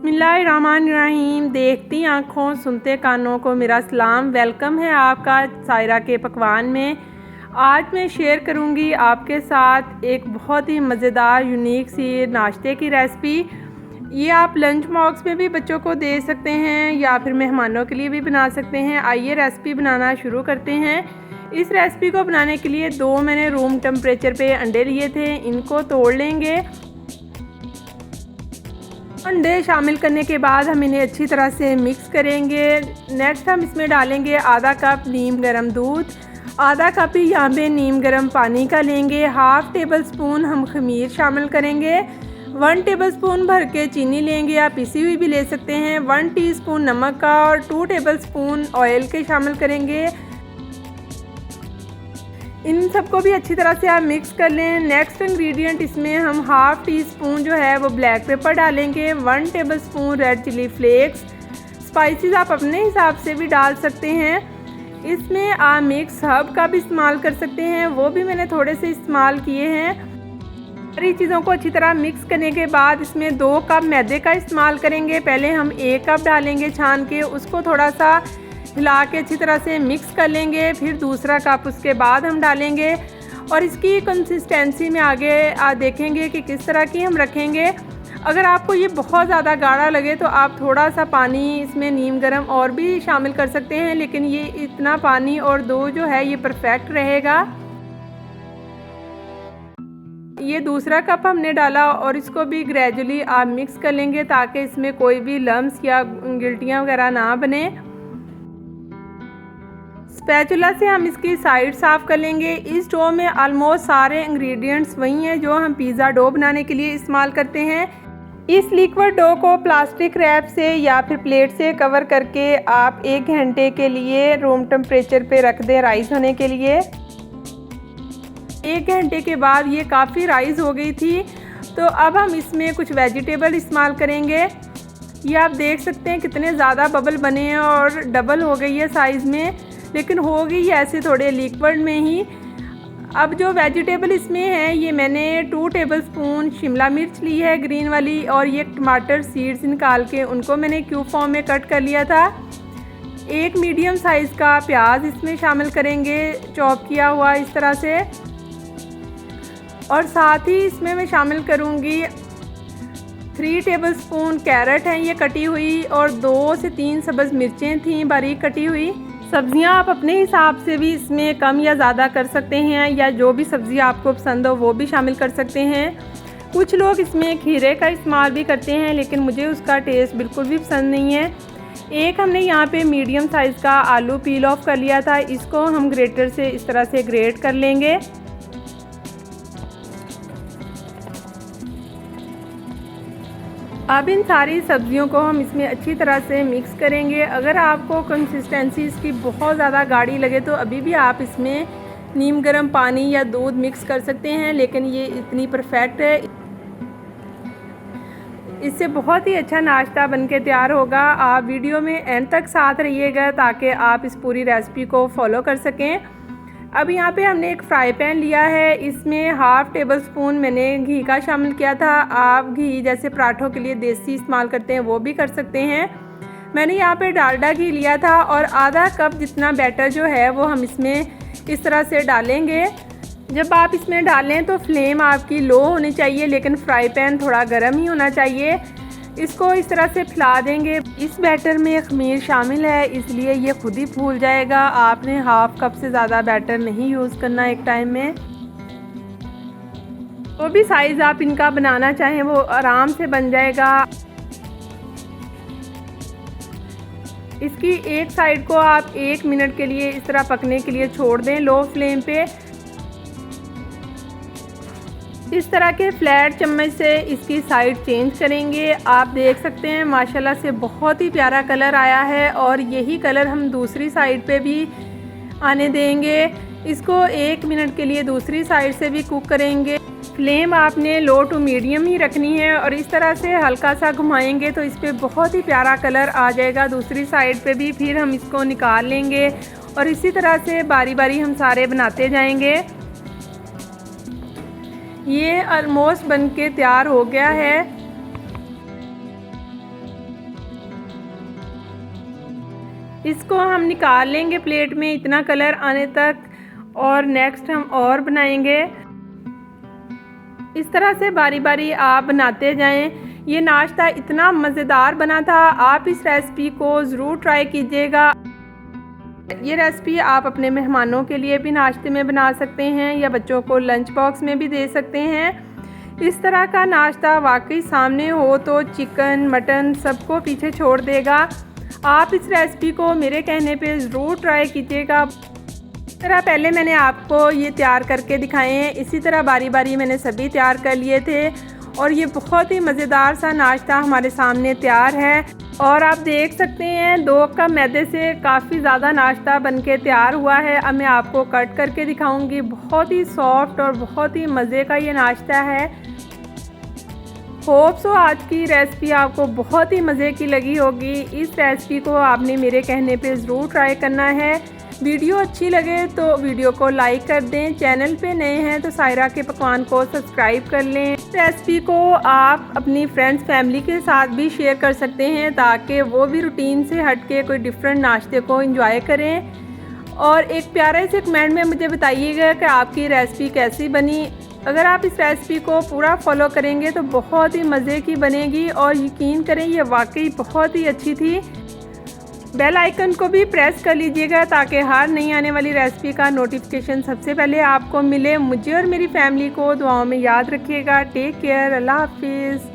बिस्मिल्लाहिर्रहमानिर्रहीम। देखती आँखों सुनते कानों को मेरा सलाम। वेलकम है आपका सायरा के पकवान में। आज मैं शेयर करूंगी आपके साथ एक बहुत ही मज़ेदार यूनिक सी नाश्ते की रेसिपी। ये आप लंच बॉक्स में भी बच्चों को दे सकते हैं या फिर मेहमानों के लिए भी बना सकते हैं। आइए रेसिपी बनाना शुरू करते हैं। इस रेसिपी को बनाने के लिए दो मैंने रूम टेम्परेचर पे अंडे लिए थे, इनको तोड़ लेंगे। अंडे शामिल करने के बाद हम इन्हें अच्छी तरह से मिक्स करेंगे। नेक्स्ट हम इसमें डालेंगे आधा कप नीम गर्म दूध, आधा कप ही यहाँ पे नीम गर्म पानी का लेंगे। हाफ़ टेबल स्पून हम खमीर शामिल करेंगे। 1 टेबल स्पून भर के चीनी लेंगे, आप पिसी हुई भी ले सकते हैं। 1 टीस्पून नमक का और 2 टेबल स्पून ऑयल के शामिल करेंगे। इन सबको भी अच्छी तरह से आप मिक्स कर लें। नेक्स्ट इंग्रेडिएंट इसमें हम हाफ़ टी स्पून जो है वो ब्लैक पेपर डालेंगे। 1 tablespoon red chilli flakes. Spices आप अपने हिसाब से भी डाल सकते हैं। इसमें आप मिक्स हर्ब का भी इस्तेमाल कर सकते हैं, वो भी मैंने थोड़े से इस्तेमाल किए हैं। सारी चीज़ों को अच्छी तरह मिक्स करने के बाद इसमें 2 कप मैदे का इस्तेमाल करेंगे। पहले हम 1 कप डालेंगे छान के, उसको थोड़ा सा हिला के अच्छी तरह से मिक्स कर लेंगे। फिर दूसरा कप उसके बाद हम डालेंगे और इसकी कंसिस्टेंसी में आगे आप देखेंगे कि किस तरह की हम रखेंगे। अगर आपको ये बहुत ज़्यादा गाढ़ा लगे तो आप थोड़ा सा पानी इसमें नीम गर्म और भी शामिल कर सकते हैं, लेकिन ये इतना पानी और दो जो है ये परफेक्ट रहेगा। ये दूसरा कप हमने डाला और इसको भी ग्रेजुअली आप मिक्स कर लेंगे ताकि इसमें कोई भी लम्स या गिल्टियाँ वगैरह ना बने। स्पैचुला से हम इसकी साइड साफ़ कर लेंगे। इस डो में ऑलमोस्ट सारे इंग्रेडिएंट्स वही हैं जो हम पिज़्ज़ा डो बनाने के लिए इस्तेमाल करते हैं। इस लिक्विड डो को प्लास्टिक रैप से या फिर प्लेट से कवर करके आप 1 घंटे के लिए रूम टेम्परेचर पे रख दें राइस होने के लिए। 1 घंटे के बाद ये काफ़ी राइस हो गई थी, तो अब हम इसमें कुछ वेजिटेबल इस्तेमाल करेंगे। ये आप देख सकते हैं कितने ज़्यादा बबल बने हैं और डबल हो गई है साइज़ में, लेकिन होगी ऐसे थोड़े लिक्विड में ही। अब जो वेजिटेबल इसमें है ये मैंने 2 टेबल स्पून शिमला मिर्च ली है ग्रीन वाली, और ये टमाटर सीड्स निकाल के उनको मैंने क्यूब फॉर्म में कट कर लिया था। 1 मीडियम साइज़ का प्याज इसमें शामिल करेंगे चॉप किया हुआ इस तरह से, और साथ ही इसमें मैं शामिल करूँगी 3 टेबल स्पून कैरेट हैं ये कटी हुई, और 2 से 3 सब्ज़ मिर्चें थीं बारीक कटी हुई। सब्ज़ियाँ आप अपने हिसाब से भी इसमें कम या ज़्यादा कर सकते हैं, या जो भी सब्ज़ी आपको पसंद हो वो भी शामिल कर सकते हैं। कुछ लोग इसमें खीरे का इस्तेमाल भी करते हैं, लेकिन मुझे उसका टेस्ट बिल्कुल भी पसंद नहीं है। एक हमने यहाँ पे मीडियम साइज़ का आलू पील ऑफ कर लिया था, इसको हम ग्रेटर से इस तरह से ग्रेट कर लेंगे। अब इन सारी सब्जियों को हम इसमें अच्छी तरह से मिक्स करेंगे। अगर आपको कंसिस्टेंसी इसकी बहुत ज़्यादा गाढ़ी लगे तो अभी भी आप इसमें नीम गर्म पानी या दूध मिक्स कर सकते हैं, लेकिन ये इतनी परफेक्ट है, इससे बहुत ही अच्छा नाश्ता बनके तैयार होगा। आप वीडियो में एंड तक साथ रहिएगा ताकि आप इस पूरी रेसिपी को फॉलो कर सकें। अब यहाँ पे हमने एक फ्राई पैन लिया है, इसमें हाफ़ टेबल स्पून मैंने घी का शामिल किया था। आप घी जैसे पराठों के लिए देसी इस्तेमाल करते हैं वो भी कर सकते हैं। मैंने यहाँ पे डालडा घी लिया था और आधा कप जितना बैटर जो है वो हम इसमें इस तरह से डालेंगे। जब आप इसमें डालें तो फ्लेम आपकी लो होनी चाहिए, लेकिन फ्राई पैन थोड़ा गर्म ही होना चाहिए। इसको इस तरह से फैला देंगे। इस बैटर में खमीर शामिल है इसलिए ये खुद ही फूल जाएगा। आपने हाफ़ कप से ज़्यादा बैटर नहीं यूज़ करना एक टाइम में। वो भी साइज़ आप इनका बनाना चाहें वो आराम से बन जाएगा। इसकी एक साइड को आप 1 मिनट के लिए इस तरह पकने के लिए छोड़ दें लो फ्लेम पे। इस तरह के फ्लैट चम्मच से इसकी साइड चेंज करेंगे। आप देख सकते हैं माशाल्लाह से बहुत ही प्यारा कलर आया है, और यही कलर हम दूसरी साइड पे भी आने देंगे। इसको 1 मिनट के लिए दूसरी साइड से भी कुक करेंगे। फ्लेम आपने लो टू मीडियम ही रखनी है, और इस तरह से हल्का सा घुमाएंगे तो इस पर बहुत ही प्यारा कलर आ जाएगा दूसरी साइड पे भी। फिर हम इसको निकाल लेंगे और इसी तरह से बारी बारी हम सारे बनाते जाएंगे। ये ऑलमोस्ट बनके तैयार हो गया है। इसको हम निकाल लेंगे प्लेट में इतना कलर आने तक, और नेक्स्ट हम और बनाएंगे। इस तरह से बारी बारी आप बनाते जाएं। ये नाश्ता इतना मज़ेदार बना था, आप इस रेसिपी को ज़रूर ट्राई कीजिएगा। ये रेसिपी आप अपने मेहमानों के लिए भी नाश्ते में बना सकते हैं या बच्चों को लंच बॉक्स में भी दे सकते हैं। इस तरह का नाश्ता वाकई सामने हो तो चिकन मटन सबको पीछे छोड़ देगा। आप इस रेसिपी को मेरे कहने पे ज़रूर ट्राई कीजिएगा। इस तरह पहले मैंने आपको ये तैयार करके दिखाए हैं, इसी तरह बारी बारी मैंने सभी तैयार कर लिए थे और ये बहुत ही मज़ेदार सा नाश्ता हमारे सामने तैयार है। और आप देख सकते हैं 2 कप मैदे से काफ़ी ज़्यादा नाश्ता बनके तैयार हुआ है। अब मैं आपको कट करके दिखाऊंगी। बहुत ही सॉफ्ट और बहुत ही मज़े का ये नाश्ता है। होप सो आज की रेसिपी आपको बहुत ही मज़े की लगी होगी। इस रेसिपी को आपने मेरे कहने पे ज़रूर ट्राई करना है। वीडियो अच्छी लगे तो वीडियो को लाइक कर दें। चैनल पे नए हैं तो सायरा के पकवान को सब्सक्राइब कर लें। रेसिपी को आप अपनी फ्रेंड्स फैमिली के साथ भी शेयर कर सकते हैं ताकि वो भी रूटीन से हट के कोई डिफरेंट नाश्ते को एंजॉय करें। और एक प्यारे से कमेंट में मुझे बताइएगा कि आपकी रेसिपी कैसी बनी। अगर आप इस रेसिपी को पूरा फॉलो करेंगे तो बहुत ही मज़े की बनेगी और यकीन करें ये वाकई बहुत ही अच्छी थी। बेल आइकन को भी प्रेस कर लीजिएगा ताकि हर नई आने वाली रेसिपी का नोटिफिकेशन सबसे पहले आपको मिले। मुझे और मेरी फैमिली को दुआओं में याद रखिएगा। Take care. अल्लाह हाफिज़।